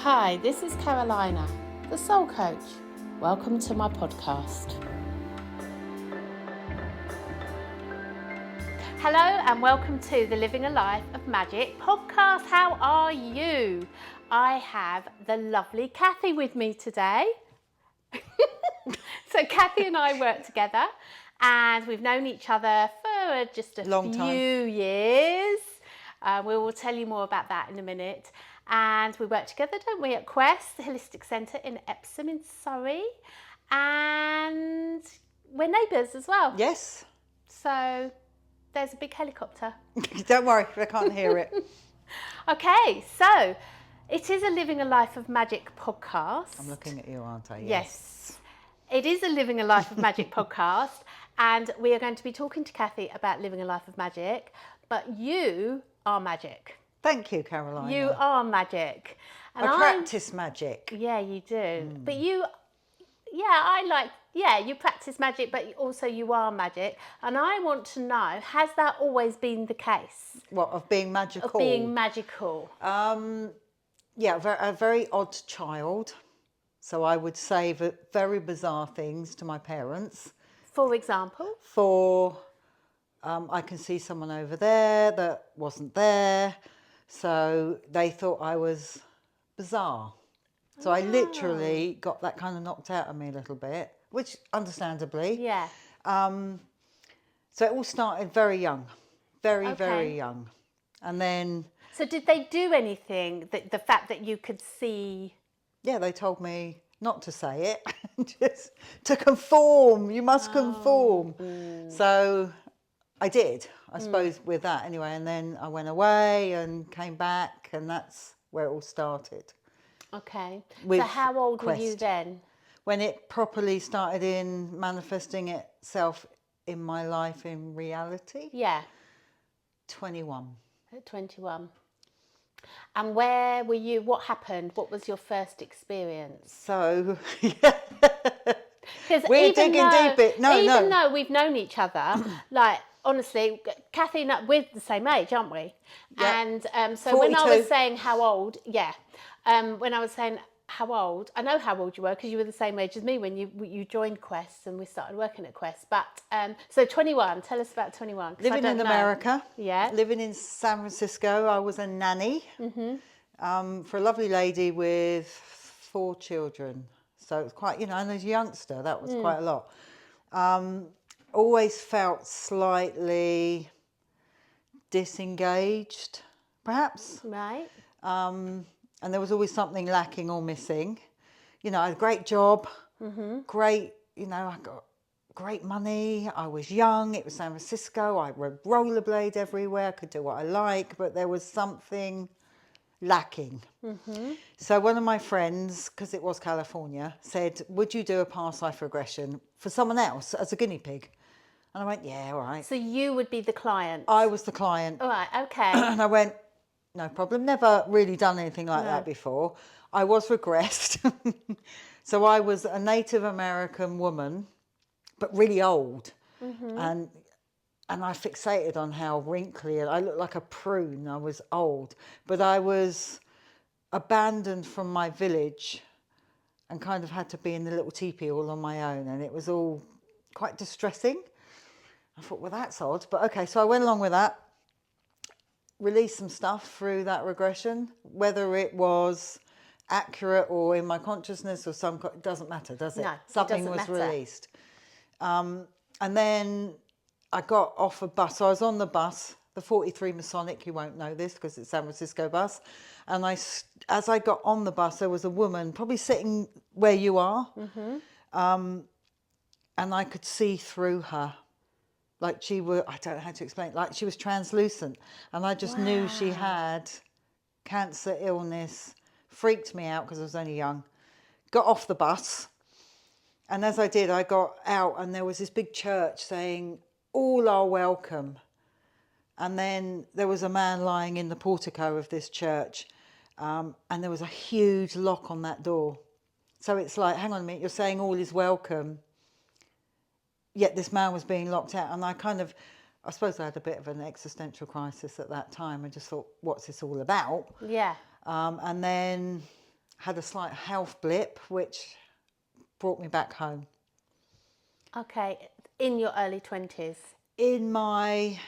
Hi, this is Carolina, the Soul Coach. Welcome to my podcast. Hello and welcome to the Living a Life of Magic podcast. How are you? I have the lovely Kathy with me today. So Kathy and I work together and we've known each other for just a few years. We will tell you more about that in a minute. And we work together, don't we, at Quest, the Holistic Centre in Epsom in Surrey. And we're neighbours as well. Yes. So there's a big helicopter. Don't worry, I can't hear it. Okay, so it is a Living a Life of Magic podcast. I'm looking at you, aren't I? Yes. It is a Living a Life of Magic podcast. And we are going to be talking to Kathy about living a life of magic. But you are magic. Thank you, Carolina. You are magic. And I practice magic. Yeah, you do. But you practice magic, but also you are magic. And I want to know, has that always been the case? What, of being magical? Of being magical. Yeah, a very odd child. So I would say very bizarre things to my parents. For example? I can see someone over there that wasn't there. So they thought I was bizarre. So I literally got that kind of knocked out of me a little bit, which understandably. Yeah. So it all started very young, very young. And then... So did they do anything, the fact that you could see? Yeah, they told me not to say it, just to conform. You must conform. So I did, I suppose, with that anyway. And then I went away and came back, and that's where it all started. Okay. With so how old Quest. were you then? When it properly started in manifesting itself in my life in reality? Yeah. 21. At 21. And where were you? What happened? What was your first experience? So, Because we're digging deep. Even though we've known each other, like, honestly, Kathy and I, we're the same age, aren't we? Yeah. And so 42. when I was saying how old, when I was saying how old, I know how old you were because you were the same age as me when you joined Quest and we started working at Quest. But so 21, tell us about 21. Living in America. Yeah. Living in San Francisco. I was a nanny for a lovely lady with 4 children. So it was quite, and as a youngster, that was quite a lot. Always felt slightly disengaged, perhaps. Right. And there was always something lacking or missing. I had a great job, great, I got great money. I was young. It was San Francisco. I rode rollerblade everywhere. I could do what I like, but there was something lacking. So one of my friends, because it was California, said, would you do a past life regression for someone else as a guinea pig? And I went, yeah, all right. So you would be the client? I was the client. All right, okay. And I went, no problem. Never really done anything like that before. I was regressed. So I was a Native American woman, but really old. And I fixated on how wrinkly, I looked like a prune. I was old, but I was abandoned from my village and kind of had to be in the little teepee all on my own. And it was all quite distressing. I thought, well, that's odd, but okay. So I went along with that, released some stuff through that regression, whether it was accurate or in my consciousness or it doesn't matter, does it? No, Something was released. And then I got off a bus. So I was on the bus, the 43 Masonic, you won't know this because it's San Francisco bus. And as I got on the bus, there was a woman probably sitting where you are. And I could see through her. Like I don't know how to explain it, like she was translucent. And I just knew she had cancer, illness, freaked me out because I was only young. Got off the bus. And as I did, I got out and there was this big church saying, all are welcome. And then there was a man lying in the portico of this church. And there was a huge lock on that door. So it's like, hang on a minute, you're saying all is welcome. Yet this man was being locked out. And I suppose I had a bit of an existential crisis at that time. I just thought, what's this all about? Yeah. And then had a slight health blip, which brought me back home. Okay, in your early 20s? I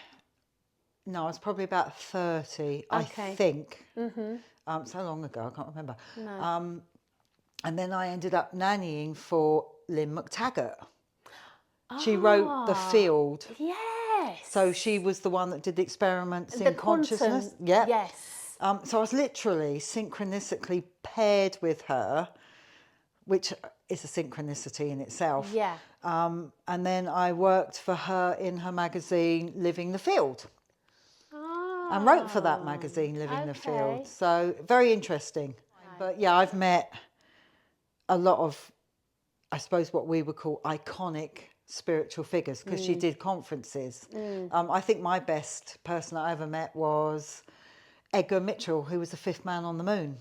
was probably about 30, I think. So long ago, I can't remember. No. And then I ended up nannying for Lynn McTaggart. She wrote The Field. Yes. So she was the one that did the experiments The in consciousness. quantum, Yeah. yes. So I was literally synchronistically paired with her, which is a synchronicity in itself. Yeah. And then I worked for her in her magazine, Living the Field. And wrote for that magazine, Living the Field. So very interesting. But yeah, I've met a lot of, I suppose, what we would call iconic spiritual figures, because she did conferences. I think my best person I ever met was Edgar Mitchell, who was the fifth man on the moon.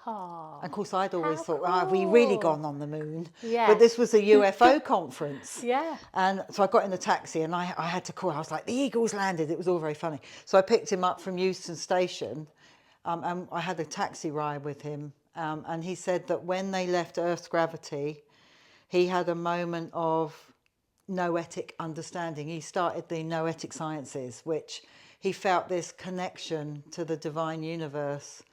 Oh, And of course, I'd always thought, cool. have we really gone on the moon? Yeah. But this was a UFO conference. Yeah. And so I got in the taxi and I had to call. I was like, the Eagles landed. It was all very funny. So I picked him up from Euston Station and I had a taxi ride with him. And he said that when they left Earth's gravity, he had a moment of noetic understanding. He started the noetic sciences, which he felt this connection to the divine universe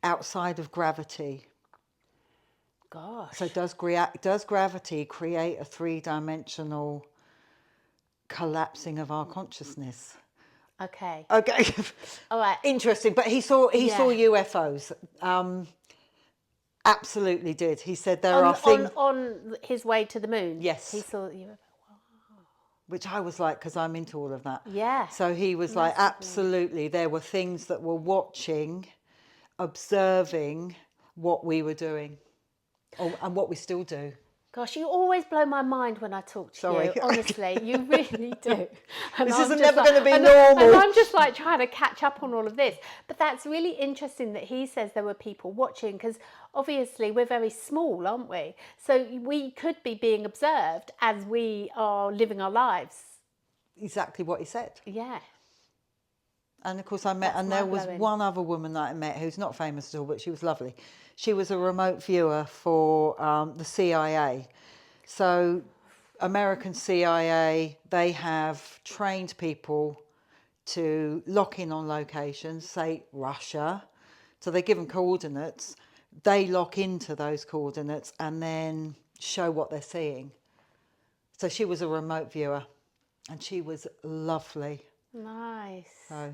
outside of gravity. Gosh. So does gravity create a three-dimensional collapsing of our consciousness? Okay. Okay. All right. Interesting. But he saw UFOs. Absolutely did. He said there are things on his way to the moon. Yes. He saw the UFO. Which I was like, because I'm into all of that. Yeah. So he was like, absolutely, there were things that were watching, observing what we were doing, and what we still do. Gosh, you always blow my mind when I talk to you. Honestly, you really do. And This I'm isn't just never going to be and normal. I'm just like trying to catch up on all of this. But that's really interesting that he says there were people watching, because obviously we're very small, aren't we? So we could be being observed as we are living our lives. Exactly what he said. Yeah. And of course I met, and there was one other woman that I met who's not famous at all, but she was lovely. She was a remote viewer for the CIA. So American CIA, they have trained people to lock in on locations, say Russia. So they give them coordinates. They lock into those coordinates and then show what they're seeing. So she was a remote viewer and she was lovely. Nice. So,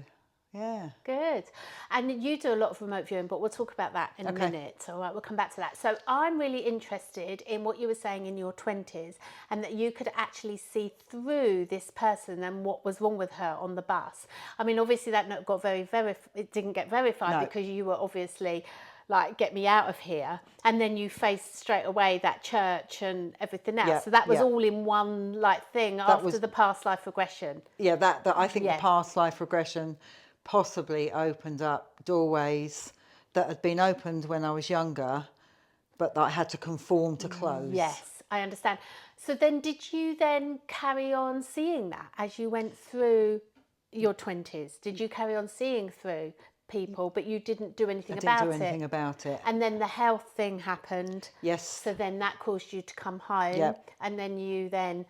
yeah. Good. And you do a lot of remote viewing, but we'll talk about that in a minute. All right, we'll come back to that. So I'm really interested in what you were saying in your 20s, and that you could actually see through this person and what was wrong with her on the bus. I mean, obviously that note got it didn't get verified because you were obviously like, get me out of here. And then you faced straight away that church and everything else. So that was all in one like thing after the past life regression. Yeah, that I think the past life regression possibly opened up doorways that had been opened when I was younger, but that I had to conform to close. Yes, I understand. So then did you then carry on seeing that as you went through your 20s? Did you carry on seeing through people, but you didn't do anything about it? I didn't do anything about it. And then the health thing happened. Yes. So then that caused you to come home. Yep. And then you then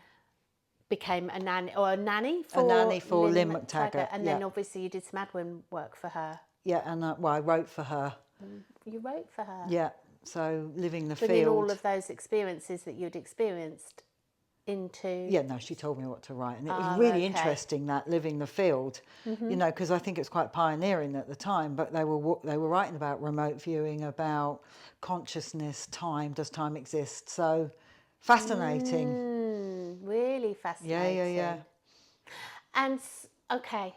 became a nanny for Lynn McTaggart. And then obviously you did some admin work for her. Yeah, and I wrote for her. You wrote for her? Yeah, so Living the Bringing Field. all of those experiences that you'd experienced into... Yeah, no, she told me what to write. And it was really interesting, that Living the Field, you know, because I think it was quite pioneering at the time, but they were writing about remote viewing, about consciousness, time, does time exist? So fascinating. Really fascinating. Yeah. And okay.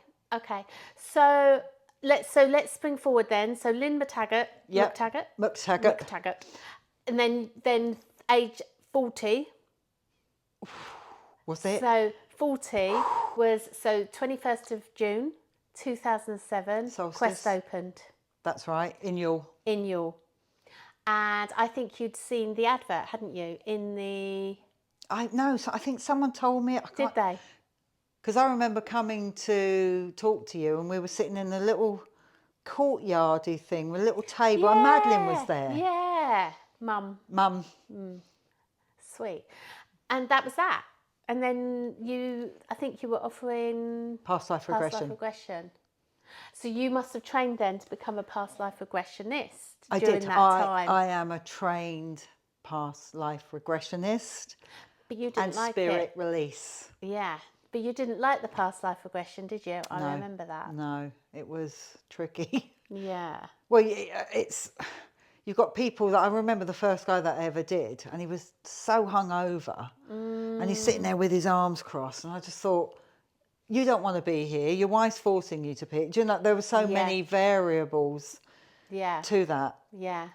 So let's spring forward then. So Lynn McTaggart. McTaggart. And then age 40. Was it? So 40 was 21st of June 2007. Solstice. Quest opened. That's right. In Yule. And I think you'd seen the advert, hadn't you? I think someone told me. Did they? Because I remember coming to talk to you, and we were sitting in a little courtyardy thing with a little table, and Madeline was there. Yeah. Yeah, mum. Mum. Sweet. And that was that. And then I think you were offering Past life regression. regression. So you must have trained then to become a past life regressionist I during did. that time. I am a trained past life regressionist. But you didn't and like spirit it. Release. Yeah. But you didn't like the past life regression, did you? I No, remember that. No, it was tricky. Yeah. Well, you've got people that I remember the first guy that I ever did, and he was so hungover, and he's sitting there with his arms crossed, and I just thought, you don't want to be here. Your wife's forcing you to pick. Do you know, there were so many variables to that. Yeah.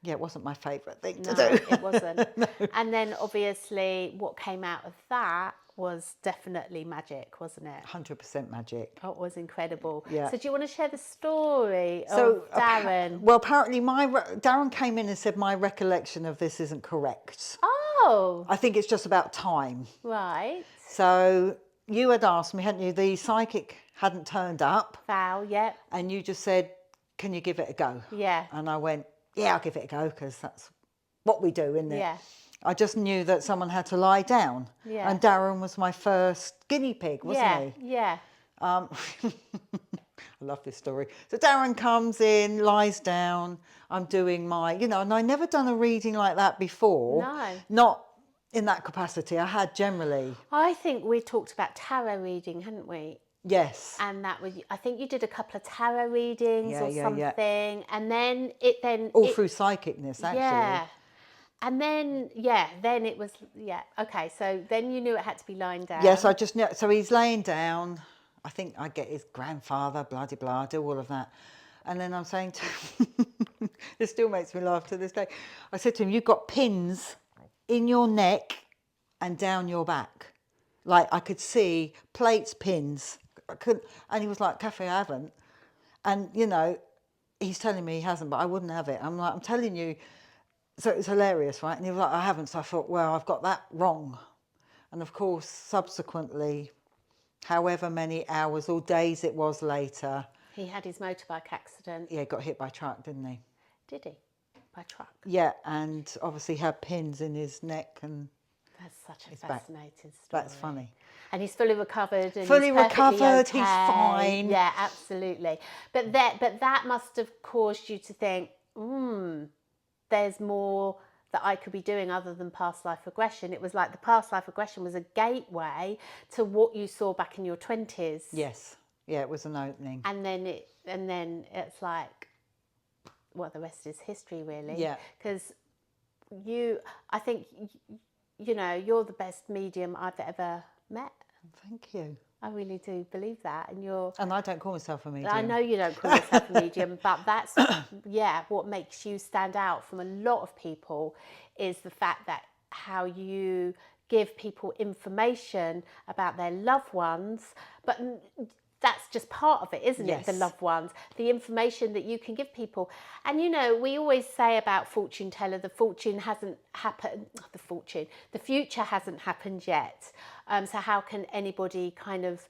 Yeah, it wasn't my favourite thing to No, do. it wasn't. No. And then obviously what came out of that was definitely magic, wasn't it? 100% magic. Oh, it was incredible. Yeah. So do you want to share the story of Darren? Well, apparently Darren came in and said my recollection of this isn't correct. Oh, I think it's just about time. right. So you had asked me, hadn't you? The psychic hadn't turned up. Val, yeah. And you just said, can you give it a go? Yeah. And I went, yeah, I'll give it a go, because that's what we do, isn't it? Yeah. I just knew that someone had to lie down. Yeah. And Darren was my first guinea pig, wasn't he? Yeah. I love this story. So Darren comes in, lies down. I'm doing my, and I never done a reading like that before. No. Not in that capacity. I had generally. I think we talked about tarot reading, hadn't we? Yes. And that was, I think you did a couple of tarot readings or something. Yeah. And then through psychicness, actually. Yeah. And then, then it was, okay. So then you knew it had to be lying down. Yes, I just knew. So he's laying down. I think I get his grandfather, blah, blah, blah, do all of that. And then I'm saying to him, this still makes me laugh to this day. I said to him, you've got pins in your neck and down your back. Like I could see plates, pins. I couldn't, and he was like, Kathy, I haven't. And, he's telling me he hasn't, but I wouldn't have it. I'm like, I'm telling you. So it was hilarious, right? And he was like, I haven't. So I thought, well, I've got that wrong. And of course, subsequently, however many hours or days it was later. He had his motorbike accident. Yeah, got hit by a truck, didn't he? Did he? By truck? Yeah, and obviously had pins in his neck and That's such a back. fascinating story. That's funny. And he's fully recovered. And Fully he's perfectly recovered, okay. he's fine. Yeah, absolutely. But that must have caused you to think, there's more that I could be doing other than past life regression. It was like the past life regression was a gateway to what you saw back in your 20s. Yes. Yeah, it was an opening. And then it's like, well, the rest is history, really. Yeah. Because I think, you're the best medium I've ever met. Thank you. I really do believe that. And I don't call myself a medium. I know you don't call yourself a medium, but that's, what makes you stand out from a lot of people is the fact that how you give people information about their loved ones, but that's just part of it, isn't it? The loved ones, the information that you can give people. And, we always say about fortune teller, the future hasn't happened yet. So how can anybody kind of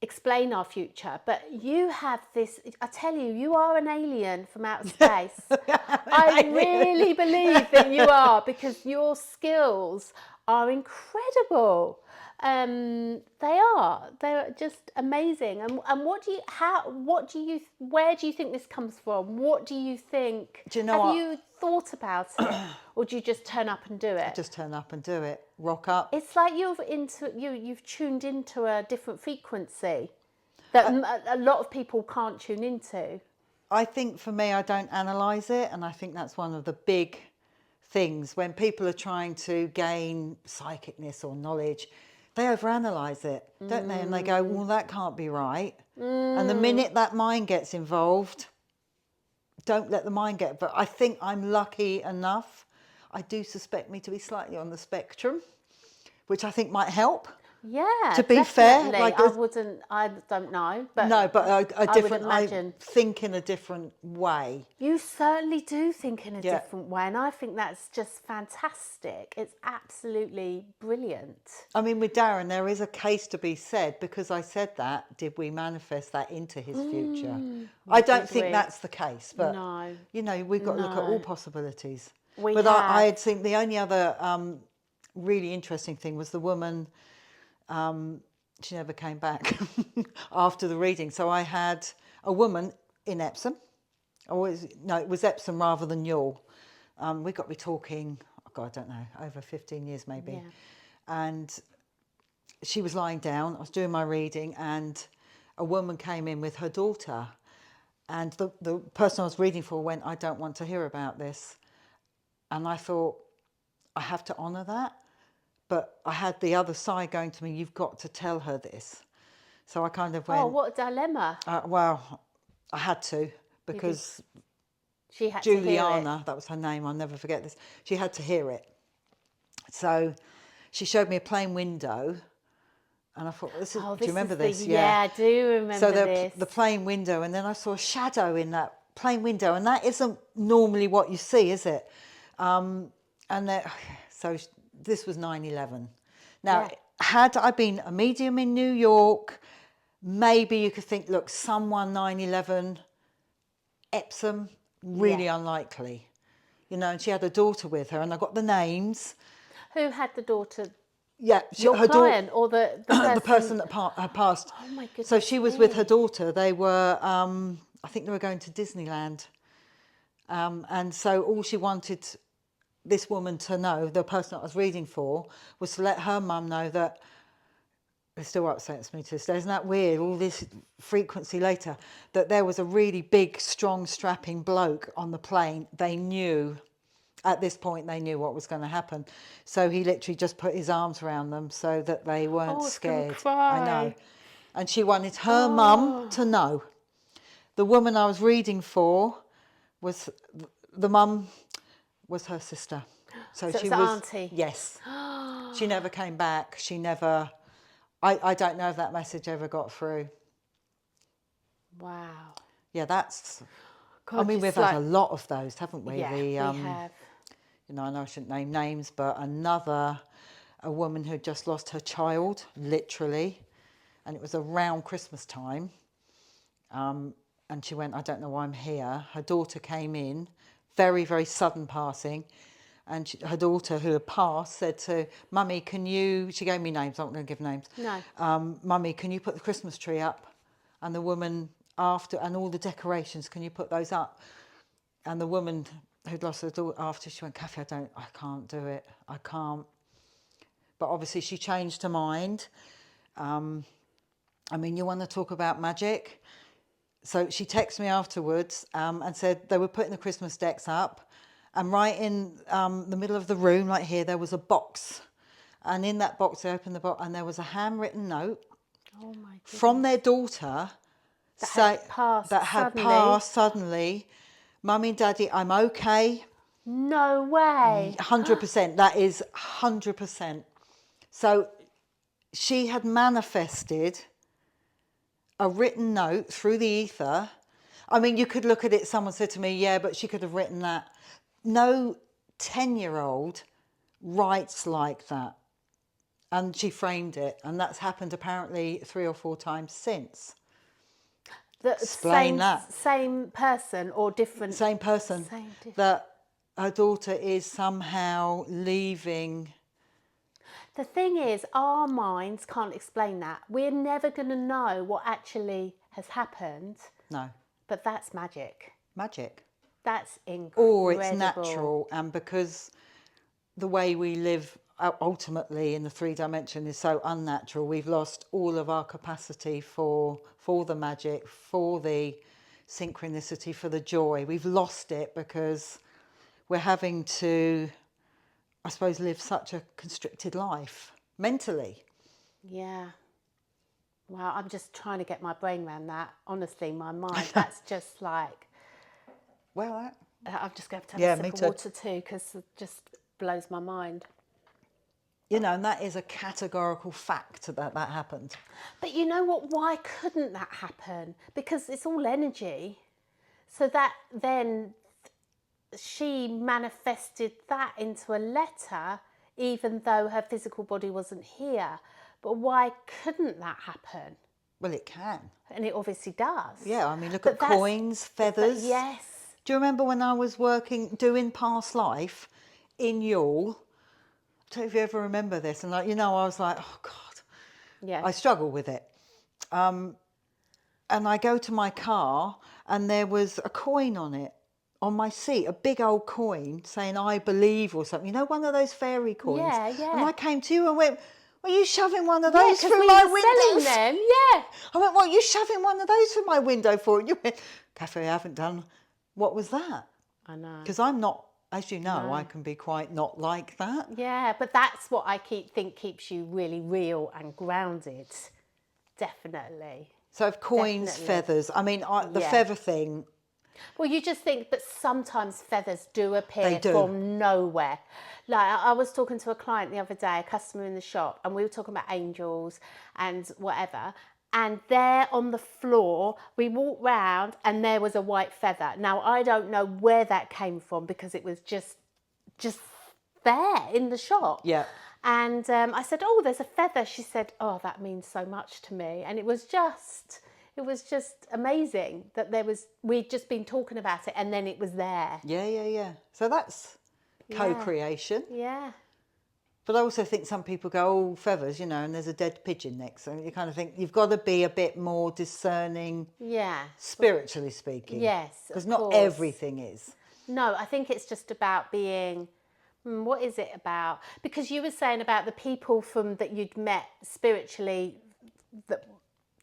explain our future? But you have this, I tell you, you are an alien from outer space. I really believe that you are, because your skills are incredible. They're just amazing. And where do you think this comes from? What do you think? Have you thought about it, or do you just turn up and do it? Just turn up and do it. Rock up. It's like you've tuned into a different frequency that a lot of people can't tune into. I think for me, I don't analyse it, and I think that's one of the big things when people are trying to gain psychicness or knowledge. They overanalyze it, don't they? And they go, well, that can't be right. And the minute that mind gets involved, don't let the mind get. But I think I'm lucky enough. I do suspect me to be slightly on the spectrum, which I think might help. Yeah, To be fair, definitely. like I don't know, but no, but a I would different. I imagine. think in a different way. You certainly do think in a Yeah. different way, and I think that's just fantastic. It's absolutely brilliant. I mean, with Darren, there is a case to be said, because I said that, did we manifest that into his future? I don't think that's the case, but, No. you know, we've got to look at all possibilities. We But have. I had seen, the only other really interesting thing was the woman, she never came back after the reading. So I had a woman in Epsom. It was Epsom rather than Youghal. We got to be talking, oh God, I don't know, over 15 years maybe. Yeah. And she was lying down, I was doing my reading, and a woman came in with her daughter. And the person I was reading for went, I don't want to hear about this. And I thought, I have to honour that. But I had the other side going to me, you've got to tell her this. So I kind of went... Oh, what a dilemma. Well, I had to, because she had to hear it. Juliana, that was her name, I'll never forget this, she had to hear it. So she showed me a plain window, and I thought, do you remember this? Yeah, I do remember this. The plain window, and then I saw a shadow in that plain window, and that isn't normally what you see, is it? So this was 9/11. Now, had I been a medium in New York, maybe you could think, look, someone 9/11, Epsom, really unlikely. You know, and she had a daughter with her, and I got the names. Who had the daughter? Yeah, Your client or the person? The person that had passed. Oh my goodness. So she was with her daughter. They were, I think they were going to Disneyland. And so all she wanted this woman to know, the person I was reading for, was to let her mum know that, it still upsets me to this day, isn't that weird, all this frequency later, that there was a really big, strong, strapping bloke on the plane. They knew, at this point, they knew what was going to happen. So he literally just put his arms around them so that they weren't scared. Cry. I know. And she wanted her mum to know. The woman I was reading for was, the mum was her sister. So she was auntie. Yes. She never came back. She never... I don't know if that message ever got through. Wow. Yeah, that's... God, I mean, we've had a lot of those, haven't we? Yeah, we have. You know, I know I shouldn't name names, but a woman who just lost her child, literally, and it was around Christmas time. And she went, I don't know why I'm here. Her daughter came in, very, very sudden passing. And her daughter, who had passed, said to Mummy, can you... She gave me names, I'm not going to give names. No. Mummy, can you put the Christmas tree up? And the woman after, and all the decorations, can you put those up? And the woman who'd lost her daughter after, she went, Kathy, I can't do it. I can't. But obviously she changed her mind. I mean, you want to talk about magic? So she texted me afterwards and said they were putting the Christmas decks up. And right in the middle of the room, like here, there was a box. And in that box, they opened the box, and there was a handwritten note from their daughter that had passed suddenly. Mummy and Daddy, I'm okay. No way. 100%. That is 100%. So she had manifested a written note through the ether. I mean, you could look at it, someone said to me, yeah, but she could have written that. No 10-year-old writes like that. And she framed it. And that's happened apparently 3 or 4 times since. Explain that. Same person or different? Same person. That her daughter is somehow leaving. The thing is, our minds can't explain that. We're never going to know what actually has happened. No. But that's magic. Magic. That's incredible. Or it's natural, and because the way we live ultimately in the 3 dimension is so unnatural, we've lost all of our capacity for the magic, for the synchronicity, for the joy. We've lost it because we're having to, I suppose, live such a constricted life mentally. Yeah. Wow, I'm just trying to get my brain around that. Honestly, my mind, that's just like... Well, I'm just going to have a sip of too. water too, because it just blows my mind. You know, and that is a categorical fact that that happened. But you know what? Why couldn't that happen? Because it's all energy. So that then she manifested that into a letter, even though her physical body wasn't here. But why couldn't that happen? Well, it can. And it obviously does. Yeah, I mean, look at coins, feathers. Yes. Do you remember when I was doing Past Life in Youghal? I don't know if you ever remember this. And, you know, I was like, oh, God. Yeah. I struggle with it. And I go to my car and there was a coin on it, on my seat, a big old coin saying, I believe or something. You know, one of those fairy coins? Yeah, yeah. And I came to you and went, are you shoving one of Yeah, those 'cause through we my were window? selling them, yeah. I went, what, are you shoving one of those through my window for? And you went, Kathy, I haven't done. What was that? I know. Because I'm not, as you know, No. I can be quite not like that. Yeah, but that's what I think keeps you really real and grounded. Definitely. So if coins, Definitely. feathers, I mean, the Yeah. feather thing. Well, you just think, but sometimes feathers do appear They do. from nowhere. Like I was talking to a client the other day, a customer in the shop, and we were talking about angels and whatever. And there on the floor, we walked round and there was a white feather. Now, I don't know where that came from because it was just there in the shop. Yeah. And I said, oh, there's a feather. She said, oh, that means so much to me. And it was just amazing that we'd just been talking about it and then it was there. Yeah. So that's co-creation. Yeah. But I also think some people go, oh, feathers, you know, and there's a dead pigeon next. So you kind of think you've got to be a bit more discerning. Yeah. Spiritually speaking. Yes. Because not everything is. No, I think it's just about being, what is it about? Because you were saying about the people that you'd met spiritually, that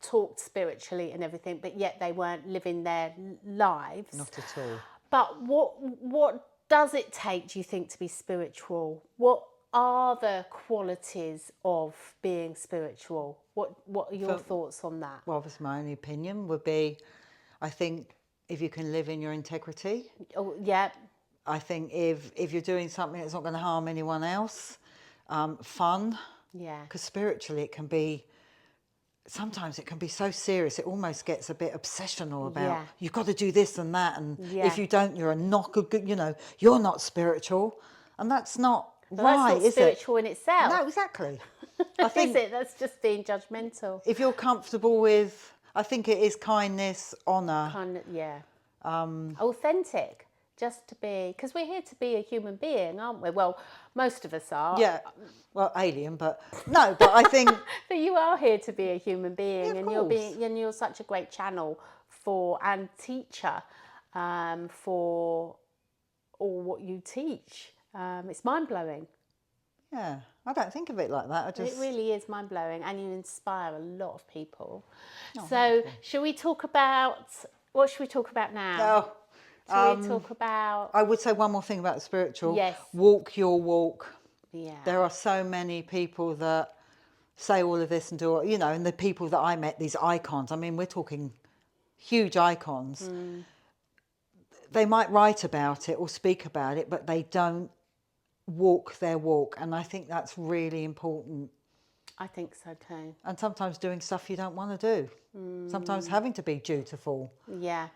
talked spiritually and everything, but yet they weren't living their lives. Not at all. But what does it take, do you think, to be spiritual? What are the qualities of being spiritual? What are your thoughts on that? Well, obviously my only opinion would be, I think if you can live in your integrity. Oh, yeah. I think if you're doing something that's not going to harm anyone else, fun. Yeah. Because spiritually it can be, sometimes it can be so serious, it almost gets a bit obsessional about, you've got to do this and that, and if you don't, you're you're not spiritual. And that's not right, that's not spiritual in itself. No, exactly. I think, is it? That's just being judgmental. If you're comfortable with, I think it is kindness, honour. Authentic. Just to be, because we're here to be a human being, aren't we? Well, most of us are. Yeah, well, alien, but no, but I think. But you are here to be a human being, Yeah, and you're such a great channel and teacher for all what you teach. It's mind blowing. Yeah, I don't think of it like that. It really is mind blowing, and you inspire a lot of people. So, should we talk about what should we talk about now? Should we talk about... I would say one more thing about the spiritual. Yes. Walk your walk. Yeah. There are so many people that say all of this and do, and the people that I met, these icons, I mean, we're talking huge icons. They might write about it or speak about it, but they don't walk their walk. And I think that's really important. I think so too. And sometimes doing stuff you don't want to do. Sometimes having to be dutiful. Yeah.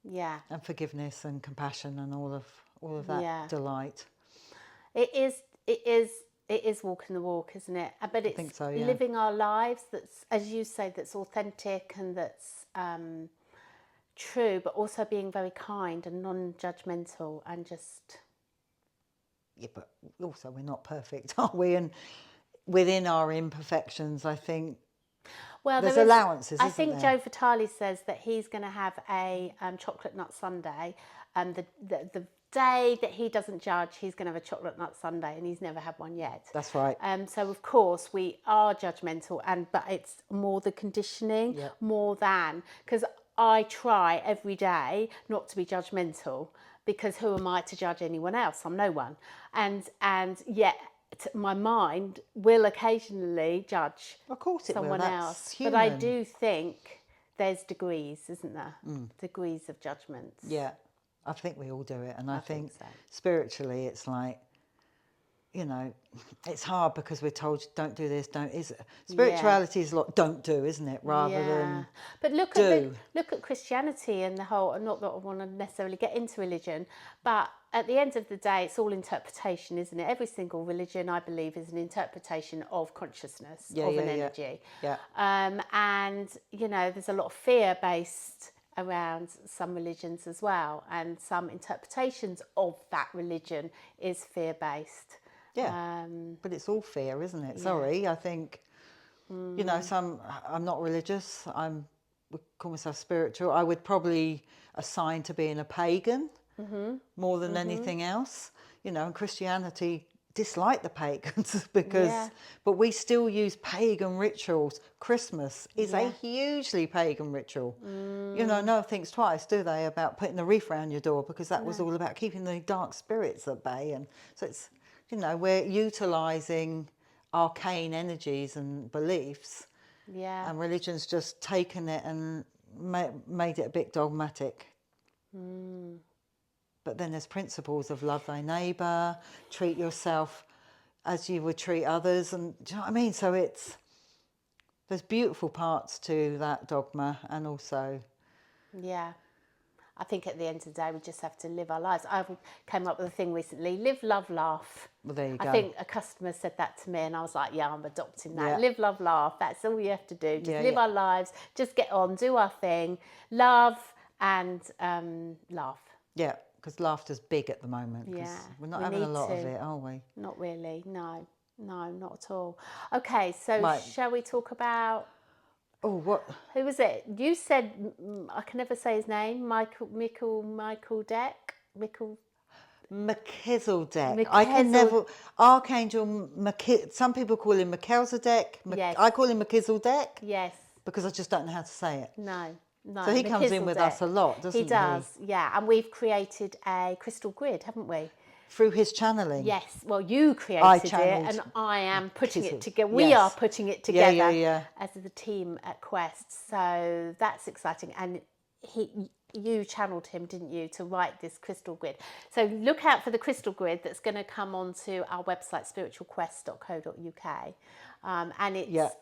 Yeah. And forgiveness and compassion and all of that delight. It is walking the walk, isn't it? But it's, I think so, yeah, living our lives that's, as you say, that's authentic and that's true, but also being very kind and non-judgmental and just... Yeah, but also we're not perfect, are we? And within our imperfections, I think there's allowances, I think isn't there? Joe Vitale says that he's going to have a chocolate nut sundae. The day that he doesn't judge, he's going to have a chocolate nut sundae, and he's never had one yet. That's right. So of course we are judgmental, but it's more the conditioning, more than, because I try every day not to be judgmental, because who am I to judge anyone else? I'm no one, and yet my mind will occasionally judge someone else. Human. But I do think there's degrees, isn't there? Degrees of judgments. Yeah, I think we all do it. And I think so. Spiritually, it's like, you know, it's hard because we're told don't do this, don't, is it? Spirituality is a lot don't do, isn't it, rather than but look do. Look at Christianity and the whole, not that I want to necessarily get into religion, but at the end of the day it's all interpretation, isn't it? Every single religion, I believe, is an interpretation of consciousness, of an energy. And you know, there's a lot of fear based around some religions as well, and some interpretations of that religion is fear based. But it's all fear, isn't it? Sorry, I think, you know, I'm not religious. Would call myself spiritual. I would probably assign to being a pagan more than anything else. You know, and Christianity dislike the pagans because, but we still use pagan rituals. Christmas is a hugely pagan ritual. You know, no one thinks twice, do they, about putting a wreath around your door, because that was all about keeping the dark spirits at bay. And so it's, you know, we're utilising arcane energies and beliefs, and religion's just taken it and made it a bit dogmatic. But then there's principles of love thy neighbour, treat yourself as you would treat others, and do you know what I mean? So there's beautiful parts to that dogma, and also I think at the end of the day, we just have to live our lives. I came up with a thing recently: live, love, laugh. Well, there you go. I think a customer said that to me, and I was like, yeah, I'm adopting that. Live, love, laugh. That's all you have to do. Just live our lives. Just get on, do our thing, love, and laugh. Yeah, because laughter's big at the moment. We're not having a lot of it, are we? Not really. No, not at all. Okay, so shall we talk about? Oh, what? Who was it? You said, I can never say his name. Michael Deck. Melchizedek. I can never. Archangel. Some people call him Melchizedek. I call him Melchizedek. Yes. Because I just don't know how to say it. No. So he comes in with us a lot, doesn't he? He does, yeah. And we've created a crystal grid, haven't we? Through his channeling. Yes. Well, you created it, and I am putting it together. We are putting it together as the team at Quest. So that's exciting. And you channeled him, didn't you, to write this crystal grid. So look out for the crystal grid that's going to come onto our website, spiritualquest.co.uk. And it's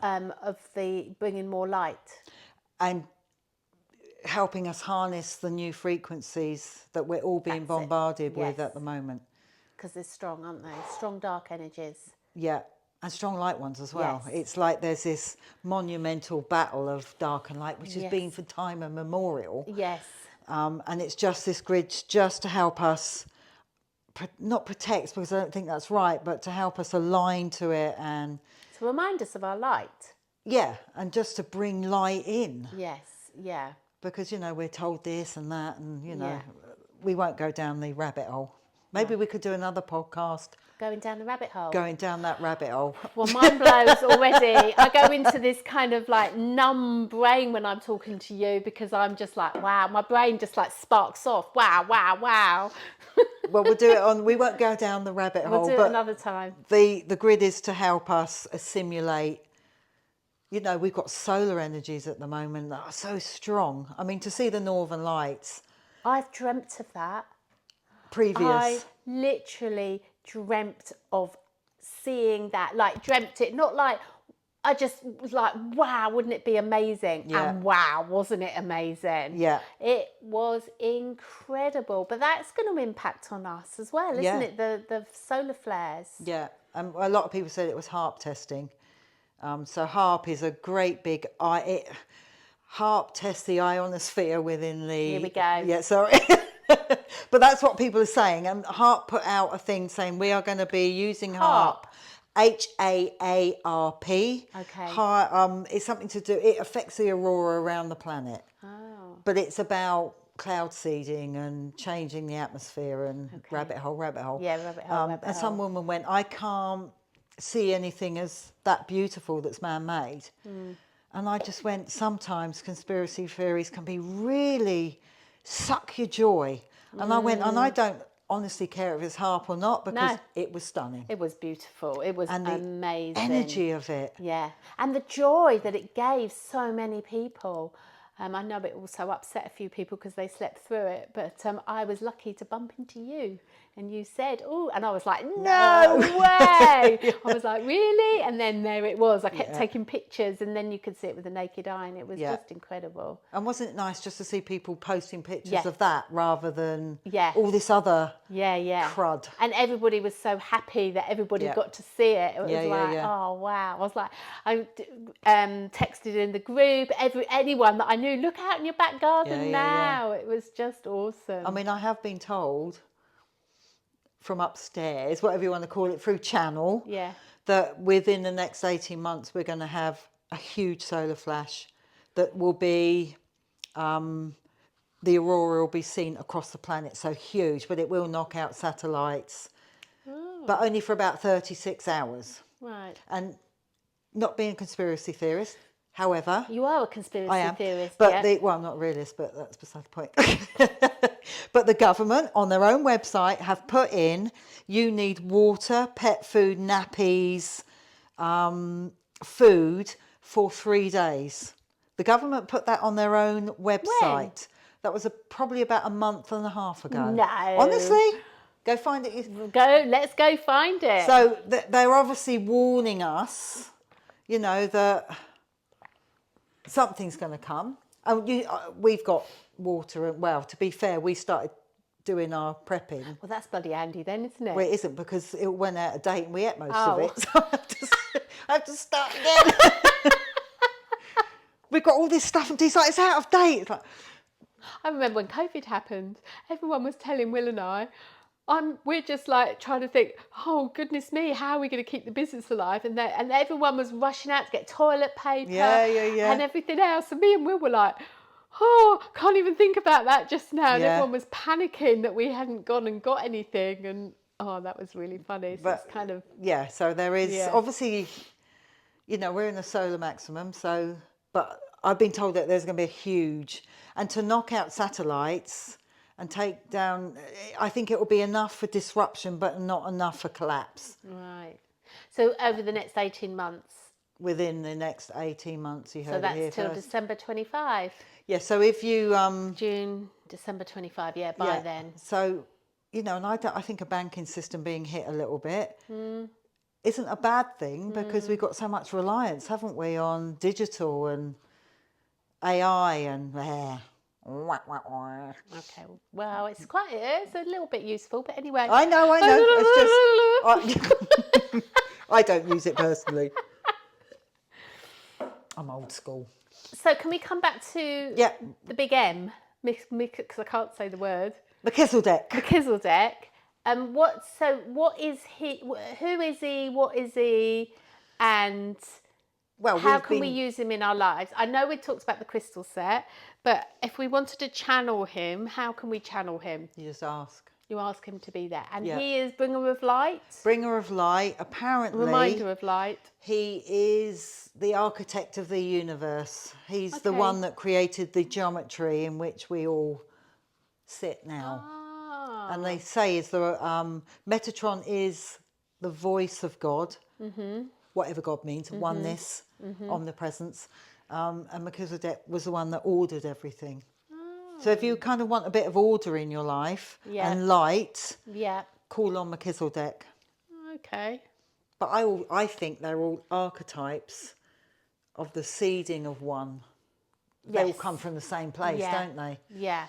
of the bringing more light. And helping us harness the new frequencies that we're all being bombarded with at the moment. Because they're strong, aren't they? Strong dark energies. Yeah, and strong light ones as well. It's like there's this monumental battle of dark and light, which has been for time immemorial. Yes. And it's just this grid just to help us, not protect, because I don't think that's right, but to help us align to it and... To remind us of our light. Yeah, and just to bring light in. Yes, yeah. Because, you know, we're told this and that, and, you know, we won't go down the rabbit hole. Maybe we could do another podcast. Going down the rabbit hole. Going down that rabbit hole. Well, mine blows already. I go into this kind of like numb brain when I'm talking to you, because I'm just like, wow, my brain just like sparks off. Wow. Well, we'll do it we won't go down the rabbit hole. We'll do it another time. The grid is to help us assimilate. You know, we've got solar energies at the moment that are so strong. I mean, to see the northern lights. I've dreamt of that. I literally dreamt of seeing that. Like, dreamt it. Not like, I just was like, wow, wouldn't it be amazing? Yeah. And wow, wasn't it amazing? Yeah. It was incredible. But that's going to impact on us as well, isn't it? The solar flares. Yeah. A lot of people said it was HARP testing. So HARP is a great big HARP tests the ionosphere within the... Here we go. Yeah, sorry. But that's what people are saying. And HARP put out a thing saying we are going to be using HARP. HAARP. Okay. It's something to do... It affects the aurora around the planet. Oh. But it's about cloud seeding and changing the atmosphere and rabbit hole. Yeah, rabbit hole. And some woman went, I can't see anything as that beautiful that's man-made. And I just went, sometimes conspiracy theories can be really suck your joy. And I went, and I don't honestly care if it's HARP or not, because it was stunning. It was beautiful. It was amazing. The energy of it. Yeah. And the joy that it gave so many people. I know it also upset a few people because they slept through it, but I was lucky to bump into you And you said, oh, and I was like, no way. I was like, really? And then there it was. I kept taking pictures, and then you could see it with the naked eye, and it was just incredible. And wasn't it nice just to see people posting pictures of that rather than all this other crud? And everybody was so happy that everybody got to see it. It was oh, wow. I was like, I texted in the group, anyone that I knew, look out in your back garden now. It was just awesome. I mean, I have been told from upstairs, whatever you want to call it, through channel, that within the next 18 months we're going to have a huge solar flash that will be, the aurora will be seen across the planet, so huge, but it will knock out satellites, but only for about 36 hours. Right. And not being a conspiracy theorist, however... You are a conspiracy theorist, but well, I'm not a realist, but that's beside the point. But the government, on their own website, have put in, you need water, pet food, nappies, food for 3 days. The government put that on their own website. When? That was probably about a month and a half ago. No. Honestly, go find it. Let's go find it. So they're obviously warning us, you know, that something's going to come. And we've got water. Well, to be fair, we started doing our prepping. Well, that's bloody handy then, isn't it? Well, it isn't, because it went out of date and we ate most of it. So I have to start again. We've got all this stuff and it's like, it's out of date. It's like... I remember when COVID happened, everyone was telling Will and I, we're just like trying to think, oh goodness me, how are we going to keep the business alive? And everyone was rushing out to get toilet paper and everything else. And me and Will were like, oh, can't even think about that just now. And everyone was panicking that we hadn't gone and got anything. And oh, that was really funny. So but, it's kind of... Yeah, so there is obviously, you know, we're in the solar maximum. So, but I've been told that there's going to be a huge... And to knock out satellites and take down, I think it will be enough for disruption, but not enough for collapse. Right. So over the next 18 months? Within the next 18 months, you heard it here first. So that's till December 25? Yeah, so if you... June, December 25, by then. So, you know, and I think a banking system being hit a little bit isn't a bad thing, because we've got so much reliance, haven't we, on digital and AI and... Okay, well, it's a little bit useful, but anyway. I know. It's just... I don't use it personally. I'm old school. So can we come back to the big M, because I can't say the word. Melchizedek. What is he? Who is he? What is he? And how can we use him in our lives? I know we talked about the crystal set, but if we wanted to channel him, how can we channel him? You just ask. You ask him to be there. And he is bringer of light? Bringer of light, apparently. Reminder of light. He is the architect of the universe. He's the one that created the geometry in which we all sit now. And they say Metatron is the voice of God, whatever God means, oneness, omnipresence. And Melchizedek was the one that ordered everything. So if you kind of want a bit of order in your life and light, call on Melchizedek. Okay. But I think they're all archetypes of the seeding of one. They all come from the same place, don't they? Yeah.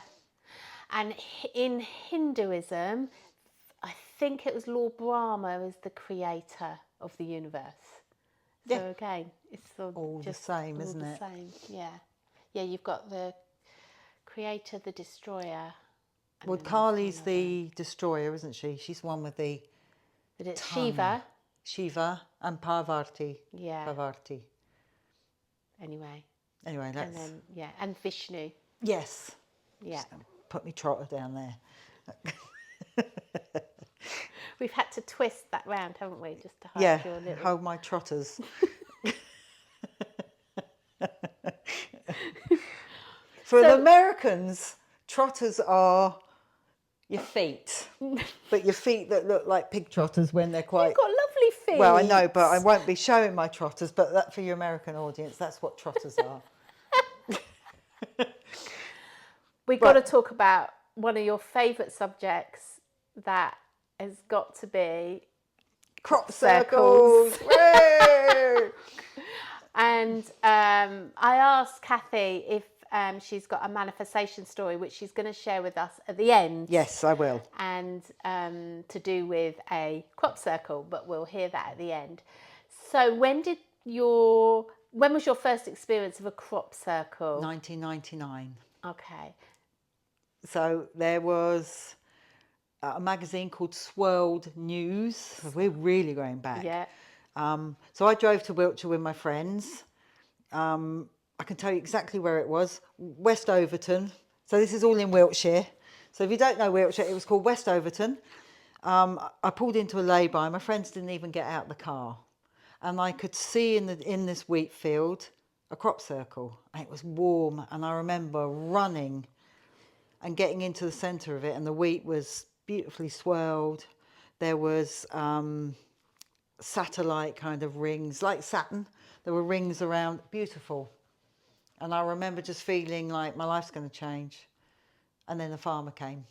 And in Hinduism, I think it was Lord Brahma is the creator of the universe. So again, it's all just the same, isn't it? All the same, yeah. Yeah, you've got the creator, the destroyer. Well, Kali's the destroyer, isn't she? She's one with the... But it's tongue. Shiva and Parvati. Yeah. Parvati. Anyway, that's... And then, and Vishnu. Yes. Yeah. Just put me trotter down there. We've had to twist that round, haven't we? Just to hide your little... hold my trotters. For the Americans, trotters are your feet, but your feet that look like pig trotters when they're quite... You've got lovely feet. Well, I know, but I won't be showing my trotters, but that for your American audience, that's what trotters are. We've got to talk about one of your favourite subjects that has got to be crop circles. And I asked Kathy if she's got a manifestation story, which she's going to share with us at the end. Yes, I will. And to do with a crop circle, but we'll hear that at the end. So when was your first experience of a crop circle? 1999. Okay. So there was a magazine called Swirled News. We're really going back. Yeah. So I drove to Wiltshire with my friends. I can tell you exactly where it was. West Overton. So this is all in Wiltshire. So if you don't know Wiltshire, it was called West Overton. I pulled into a lay-by. My friends didn't even get out the car. And I could see in this wheat field a crop circle. And it was warm. And I remember running and getting into the centre of it. And the wheat was beautifully swirled. There was satellite kind of rings, like Saturn. There were rings around, beautiful. And I remember just feeling like my life's going to change. And then the farmer came.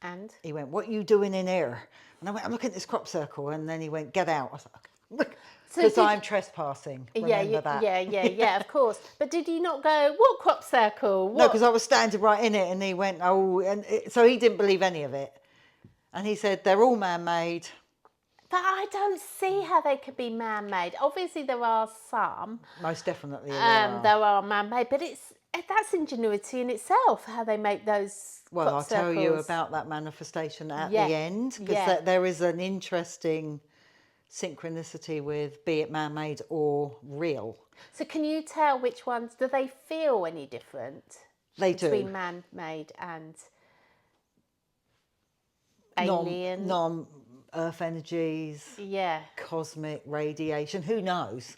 And? He went, "What are you doing in here?" And I went, "I'm looking at this crop circle." And then he went, "Get out." I was like, "Okay." Because I'm trespassing. Remember that? Yeah, of course. But did you not go, "What crop circle?" What? No, because I was standing right in it, and he went, "Oh," and so he didn't believe any of it. And he said, "They're all man-made." But I don't see how they could be man-made. Obviously, there are some. Most definitely there are man-made, but that's ingenuity in itself, how they make those Well, crop I'll circles. tell you about that manifestation at the end, because Yeah. there is an interesting synchronicity with, be it man-made or real. So can you tell which ones, do they feel any different? They do. Between man-made and alien? Non-earth energies, Yeah. cosmic radiation, who knows?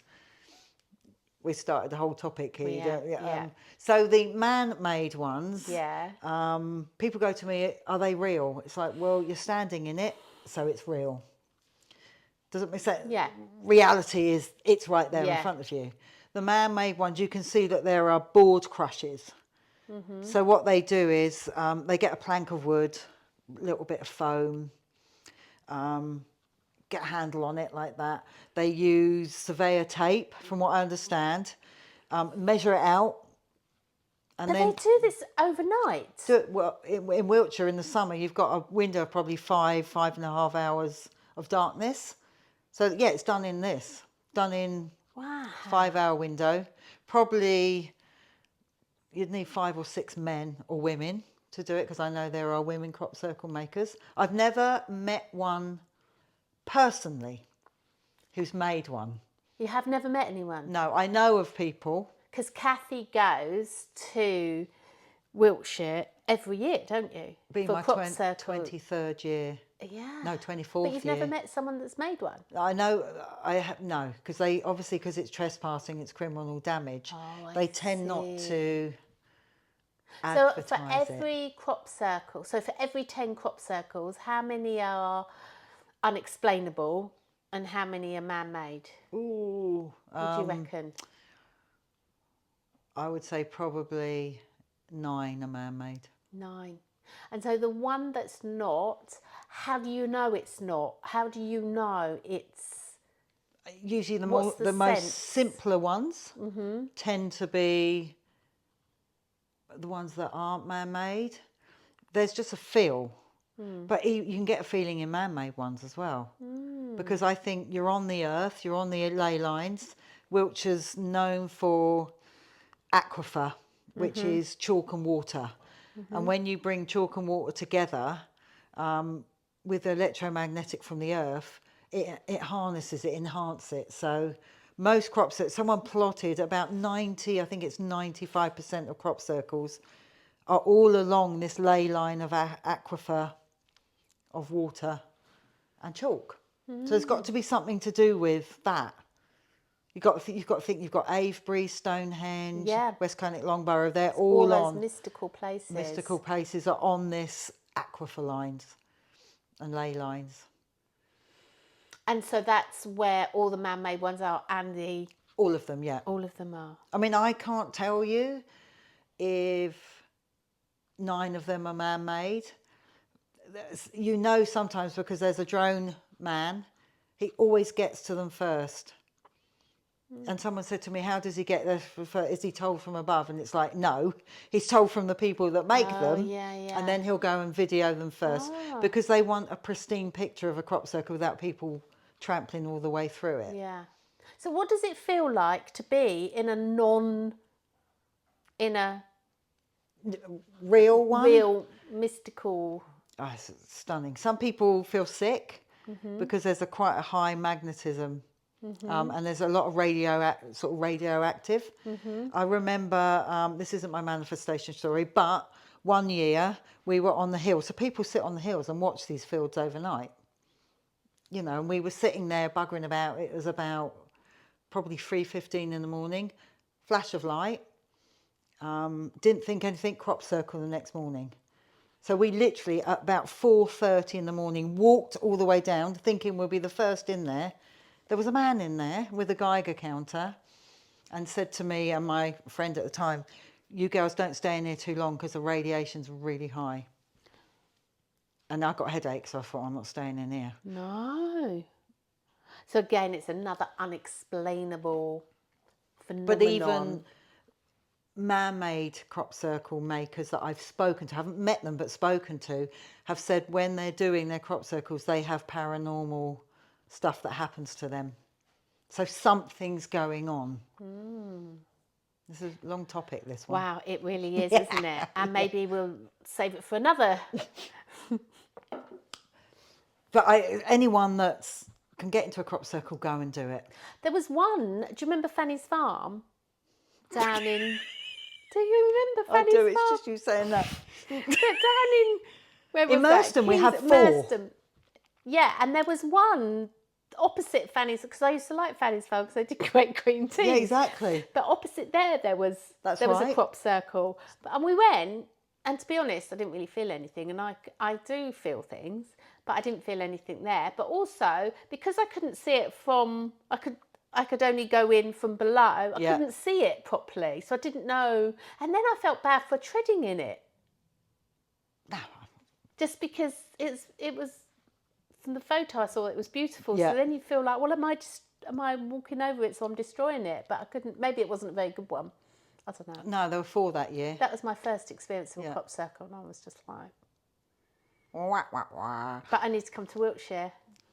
We started the whole topic here. Yeah. So the man-made ones, Yeah. people go to me, "Are they real?" It's like, well, you're standing in it, so it's real. Does it make sense? Yeah. Reality is, it's right there in Yeah. front of you. The man-made ones, you can see that there are board crushes. So what they do is they get a plank of wood, a little bit of foam, get a handle on it like that. They use surveyor tape, from what I understand, measure it out. And But then they do this overnight? well, in Wiltshire in the summer, you've got a window of probably 5.5 hours of darkness. So yeah, it's done in 5-hour window. Probably you'd need 5 or 6 men or women to do it, because I know there are women crop circle makers. I've never met one personally who's made one. You have never met anyone? No, I know of people. Because Kathy goes to Wiltshire every year, don't you? Being my 23rd year. Yeah. No, 24th year. But you've never met someone that's made one? I know, no, because because it's trespassing, it's criminal damage. Oh, they tend not to So advertise for every crop circle, so for every 10 crop circles, how many are unexplainable and how many are man-made? Ooh. What do you reckon? I would say probably 9 are man-made. 9. And so the one that's not, how do you know it's not? How do you know it's... Usually the What's the most sense? simpler ones tend to be the ones that aren't man-made. There's just a feel. But you can get a feeling in man-made ones as well. Because I think you're on the earth, you're on the ley lines. Wiltshire's known for aquifer, which is chalk and water. And when you bring chalk and water together with the electromagnetic from the earth, it harnesses it, enhances it. So most crop circles, someone plotted about 90, I think it's 95% of crop circles are all along this ley line of aquifer, of water and chalk. So there's got to be something to do with that. You've got to think you've got Avebury, Stonehenge, West Cannock, Loughborough. They're all those on mystical places. Mystical places are on this aquifer lines and ley lines. And so that's where all the man-made ones are, and all of them, yeah. All of them are. I mean, I can't tell you if 9 of them are man-made. you know sometimes because there's a drone man, he always gets to them first. And someone said to me, how does he get there? Is he told from above? And it's like, no, he's told from the people that make them. And then he'll go and video them first because they want a pristine picture of a crop circle without people trampling all the way through it. Yeah. So what does it feel like to be in a real one? Real mystical. Oh, it's stunning. Some people feel sick because there's quite a high magnetism. And there's a lot of radioactive. I remember, this isn't my manifestation story, but one year we were on the hill. So people sit on the hills and watch these fields overnight. You know, and we were sitting there buggering about. It was about probably 3:15 in the morning. Flash of light. Didn't think anything, crop circle the next morning. So we literally at about 4:30 in the morning walked all the way down thinking we'll be the first in there. There was a man in there with a Geiger counter and said to me and my friend at the time, you girls don't stay in here too long because the radiation's really high. And I got a headache, so I thought, I'm not staying in here. No. So again, it's another unexplainable phenomenon. But even man-made crop circle makers that I've spoken to, haven't met them but spoken to, have said when they're doing their crop circles, they have paranormal stuff that happens to them. So something's going on. This is a long topic, this one. Wow, it really is, isn't it? And maybe we'll save it for another. But anyone that can get into a crop circle, go and do it. There was one, do you remember Fanny's Farm? Down in... Do you remember Fanny's Farm? I do, it's just you saying that. Down in... Where was in Merston, we have 4. Merston. Yeah, and there was one opposite Fanny's, because I used to like Fanny's Farm because they did great green tea. Yeah, exactly. But opposite there was a crop circle. And we went, and to be honest, I didn't really feel anything. And I do feel things, but I didn't feel anything there. But also, because I couldn't see it from, I could only go in from below. I couldn't see it properly, so I didn't know. And then I felt bad for treading in it. No. Just because it was, from the photo I saw, it was beautiful. Yeah. So then you feel like, well, am I walking over it, so I'm destroying it? But I couldn't. Maybe it wasn't a very good one. I don't know. No, there were 4 that year. That was my first experience of a crop circle, and I was just like, wah, wah, wah. But I need to come to Wiltshire.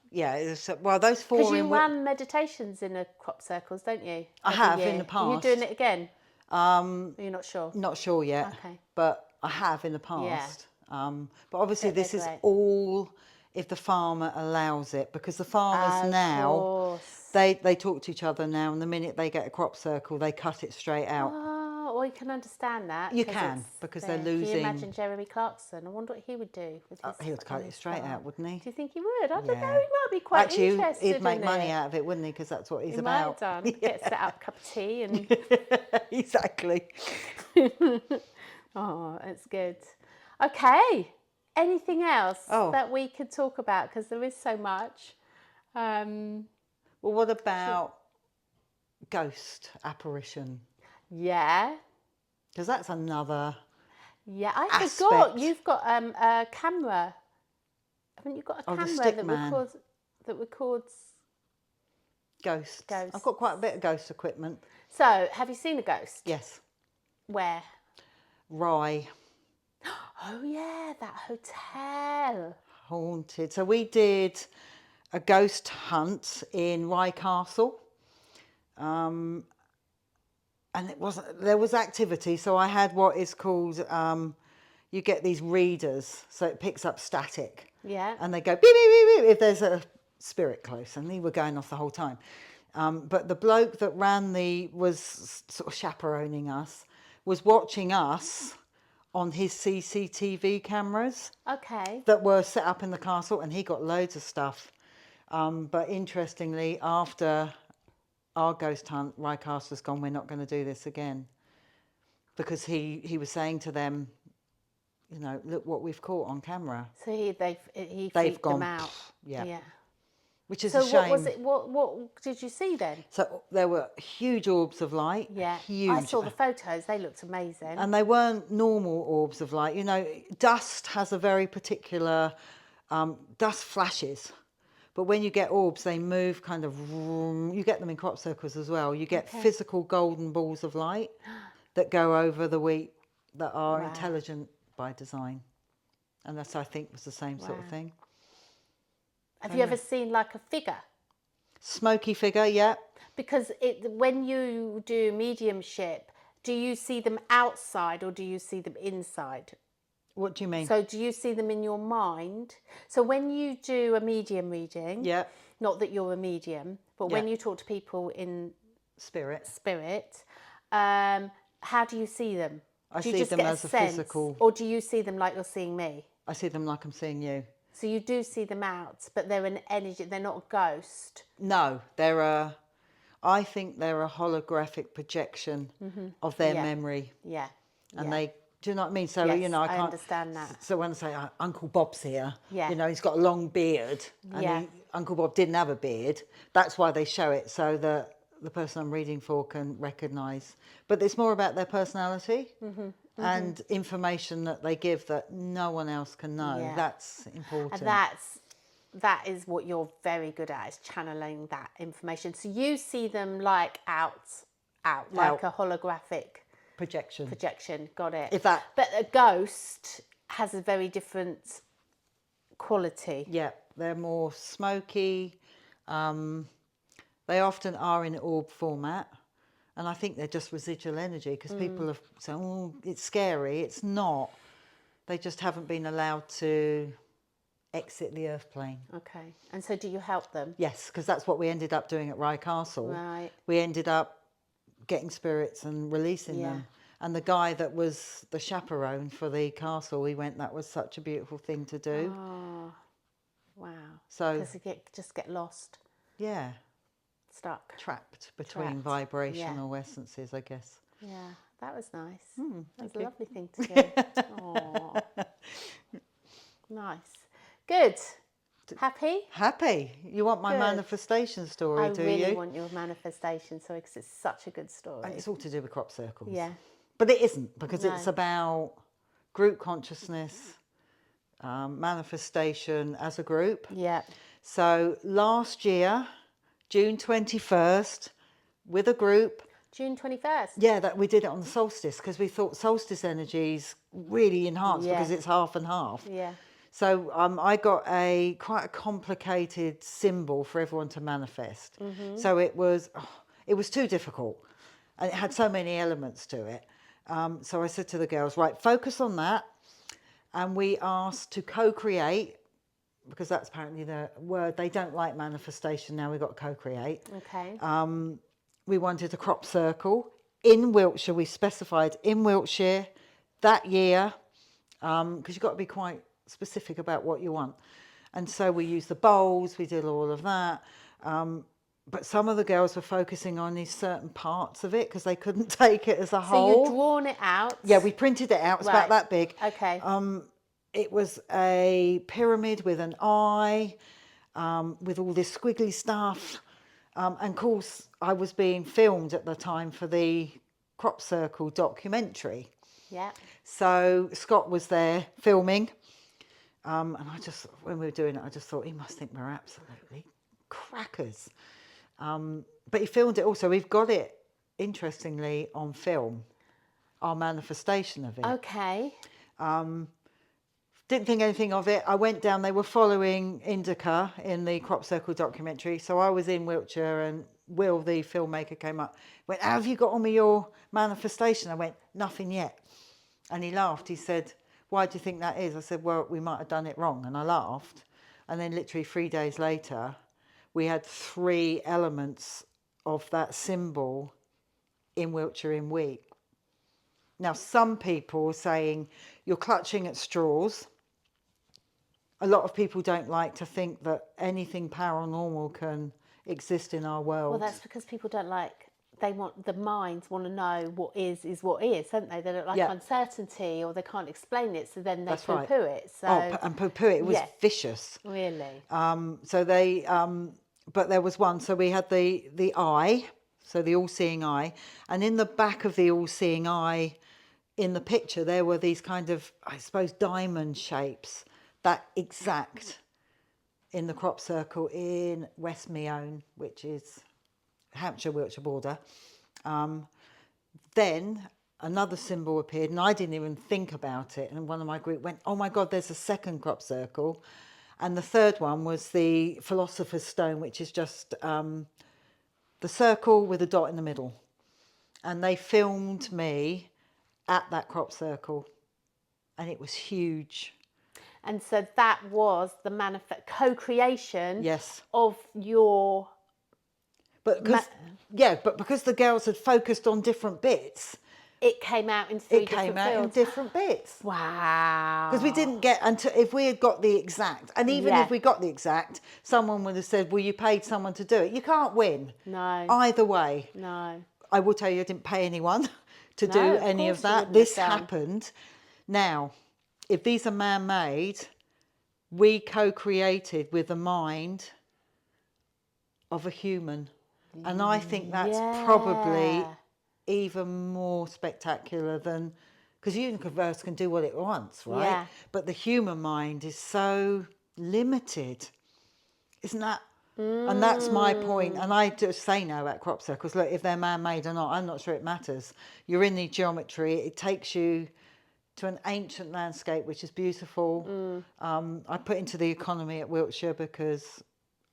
Yeah, it was, well, those 4. Because you run meditations in a crop circles, don't you? I have in the past. Are you doing it again? You're not sure. Not sure yet. Okay. But I have in the past. Yeah. But obviously, this is all if the farmer allows it, because the farmers now, they talk to each other now, and the minute they get a crop circle, they cut it straight out. Oh, well, you can understand that. You can, because they're losing. Can you imagine Jeremy Clarkson? I wonder what he would do with his He would cut it straight out, wouldn't he? Do you think he would? I don't know. He might be quite interested. Actually, he'd make money out of it, wouldn't he? Because that's what he's about. He might have done. Get set up a cup of tea and... Exactly. Oh, that's good. Okay. Anything else that we could talk about? Because there is so much. Well, what about ghost apparition? Yeah. Because that's another I forgot you've got a camera. Haven't you got a camera that records ghosts? I've got quite a bit of ghost equipment. So, have you seen a ghost? Yes. Where? Rye. Oh yeah, that hotel. Haunted. So we did a ghost hunt in Rye Castle. And there was activity. So I had what is called, you get these readers. So it picks up static. Yeah. And they go beep, beep, beep, beep if there's a spirit close. And they were going off the whole time. But the bloke that was sort of chaperoning us, was watching us on his CCTV cameras. Okay. That were set up in the castle, and he got loads of stuff. But interestingly, after our ghost hunt, Rye Castle's gone, we're not going to do this again. Because he was saying to them, you know, look what we've caught on camera. So he freaked them out. Yeah. which is a shame. What was it? What did you see then? So there were huge orbs of light. Yeah, huge. I saw the photos. They looked amazing. And they weren't normal orbs of light. You know, dust has a very particular, dust flashes. But when you get orbs, they move kind of, you get them in crop circles as well. You get physical golden balls of light that go over the wheat that are intelligent by design. And that's, I think, was the same sort of thing. Have you ever seen like a figure? Smoky figure, yeah. Because when you do mediumship, do you see them outside or do you see them inside? What do you mean? So do you see them in your mind? So when you do a medium reading, not that you're a medium, but when you talk to people in spirit, how do you see them? I see them as a physical. Or do you see them like you're seeing me? I see them like I'm seeing you. So you do see them out, but they're an energy, they're not a ghost. No, I think they're a holographic projection of their memory. Yeah. And they, do you know what I mean? So, yes, you know, I can't understand that. So when I say Uncle Bob's here, yeah. you know, he's got a long beard and Uncle Bob didn't have a beard. That's why they show it, so that the person I'm reading for can recognise. But it's more about their personality and information that they give that no one else can know. Yeah. That's important. And that is what you're very good at, is channeling that information. So you see them like out like a holographic projection. Got it. But a ghost has a very different quality. Yeah, they're more smoky. They often are in orb format, and I think they're just residual energy, because people have said, "Oh, it's scary." It's not. They just haven't been allowed to exit the earth plane. Okay. And so do you help them? Yes, because that's what we ended up doing at Rye Castle. Right. We ended up getting spirits and releasing them. And the guy that was the chaperone for the castle, we went, that was such a beautiful thing to do. Oh, wow. So, because you just get lost. Yeah. Stuck. Trapped between vibrational essences, I guess. Yeah, that was nice. That's a lovely thing to do. Oh, nice. Good. Happy? Happy. You want my manifestation story, do you? I really want your manifestation story, because it's such a good story. And it's all to do with crop circles. Yeah. But it isn't, because it's about group consciousness, manifestation as a group. Yeah. So last year, June 21st, with a group. June 21st? Yeah, that we did it on the solstice, because we thought solstice energies really enhanced because it's half and half. Yeah. So I got quite a complicated symbol for everyone to manifest. So it was too difficult, and it had so many elements to it. So I said to the girls, right, focus on that. And we asked to co-create, because that's apparently the word. They don't like manifestation now. We've got co-create. Okay. We wanted a crop circle in Wiltshire. We specified in Wiltshire that year, because you've got to be quite specific about what you want. And so we used the bowls, we did all of that. But some of the girls were focusing on these certain parts of it because they couldn't take it as a whole. So you'd drawn it out? Yeah, we printed it out. It's about that big. Okay. It was a pyramid with an eye, with all this squiggly stuff. And of course, I was being filmed at the time for the Crop Circle documentary. Yeah. So Scott was there filming. And when we were doing it, I just thought, he must think we're absolutely crackers. But he filmed it also. We've got it, interestingly, on film, our manifestation of it. Okay. Didn't think anything of it. I went down, they were following Indica in the Crop Circle documentary. So I was in Wiltshire, and Will, the filmmaker, came up, went, how have you got on with your manifestation? I went, nothing yet. And he laughed. He said, why do you think that is? I said, well, we might have done it wrong. And I laughed. And then literally 3 days later, we had 3 elements of that symbol in Wiltshire in wheat. Now, some people are saying you're clutching at straws. A lot of people don't like to think that anything paranormal can exist in our world. Well, that's because people don't like, the minds want to know what is what is, don't they? They don't like uncertainty, or they can't explain it, so then they poo-poo it. So, and poo-poo it. It was vicious. Really? So they, but there was one. So we had the eye, so the all-seeing eye, and in the back of the all-seeing eye, in the picture, there were these kind of, I suppose, diamond shapes that exact in the crop circle in West Meon, which is Hampshire-Wiltshire border. Then another symbol appeared, and I didn't even think about it. And one of my group went, "Oh my God, there's a second crop circle." And the third one was the Philosopher's Stone, which is just the circle with a dot in the middle. And they filmed me at that crop circle, and it was huge. And so that was the co-creation Yes. of your... But because the girls had focused on different bits, it came out in three different It came out in fields. different bits. Wow. Because we didn't get, until if we had got the exact, and even if we got the exact, someone would have said, well, you paid someone to do it. You can't win. No. Either way. No. I will tell you, I didn't pay anyone to do any of that. This happened. Now, if these are man-made, we co-created with the mind of a human. And I think that's probably even more spectacular than, because universe can do what it wants, right? Yeah. But the human mind is so limited, isn't that? And that's my point. And I just say now about crop circles, look, if they're man-made or not, I'm not sure it matters. You're in the geometry. It takes you to an ancient landscape, which is beautiful. I put into the economy at Wiltshire because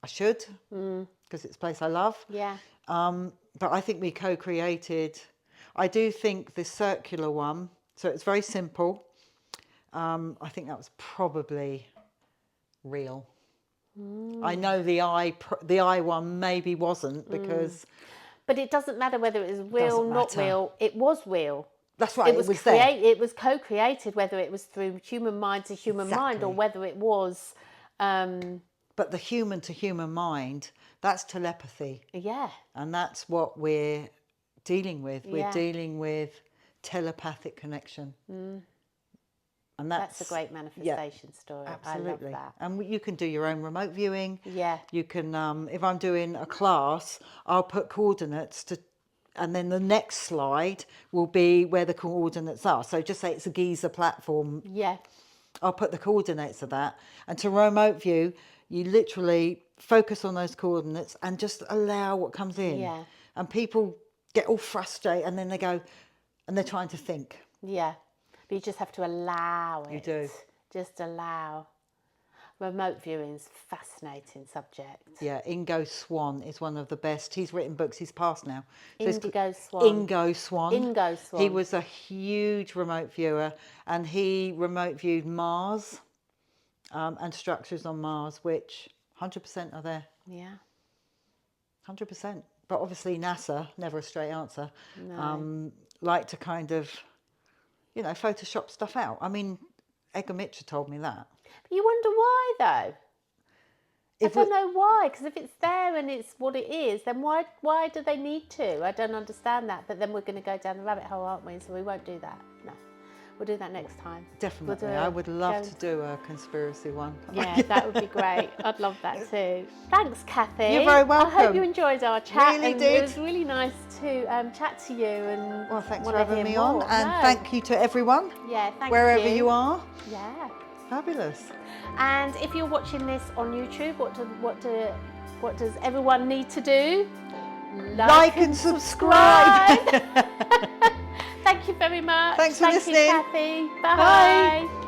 I should, because it's a place I love. Yeah. But I think we co-created. I do think the circular one, so it's very simple. I think that was probably real. I know the eye one maybe wasn't, because... But it doesn't matter whether it was real, not real. It was real. That's right, it was there. It was co-created, whether it was through human mind to human mind, or whether it was... But the human to human mind, that's telepathy. Yeah. And that's what we're dealing with. We're dealing with telepathic connection. And that's a great manifestation story. Absolutely. I love that. And you can do your own remote viewing. Yeah. You can, if I'm doing a class, I'll put coordinates to, and then the next slide will be where the coordinates are. So just say it's a Giza platform. Yeah. I'll put the coordinates of that. And to remote view, you literally focus on those coordinates and just allow what comes in. Yeah. And people get all frustrated, and then they go, and they're trying to think. Yeah. But you just have to allow it. You do. Just allow. Remote viewing's a fascinating subject. Yeah, Ingo Swann is one of the best. He's written books. He's passed now. So Ingo Swann. Ingo Swann. Ingo Swann. He was a huge remote viewer, and he remote viewed Mars and structures on Mars, which 100% are there. Yeah. 100%. But obviously NASA, never a straight answer, No. like to kind of, Photoshop stuff out. I mean, Edgar Mitchell told me that. But you wonder why, though? I don't know why, because if it's there and it's what it is, then why do they need to? I don't understand that. But then we're going to go down the rabbit hole, aren't we? So we won't do that. No. We'll do that next time. Definitely. I would love to do a conspiracy one. Yeah, that would be great. I'd love that too. Thanks, Kathy. You're very welcome. I hope you enjoyed our chat. Really and did. It was really nice to chat to you. And well, thanks for having me on. And thank you to everyone. Yeah, thank you. Wherever you are. Yeah. Fabulous. And if you're watching this on YouTube, what does everyone need to do? Like and subscribe. Thank you very much. Thanks for listening. Thank you, Kathy. Bye. Bye.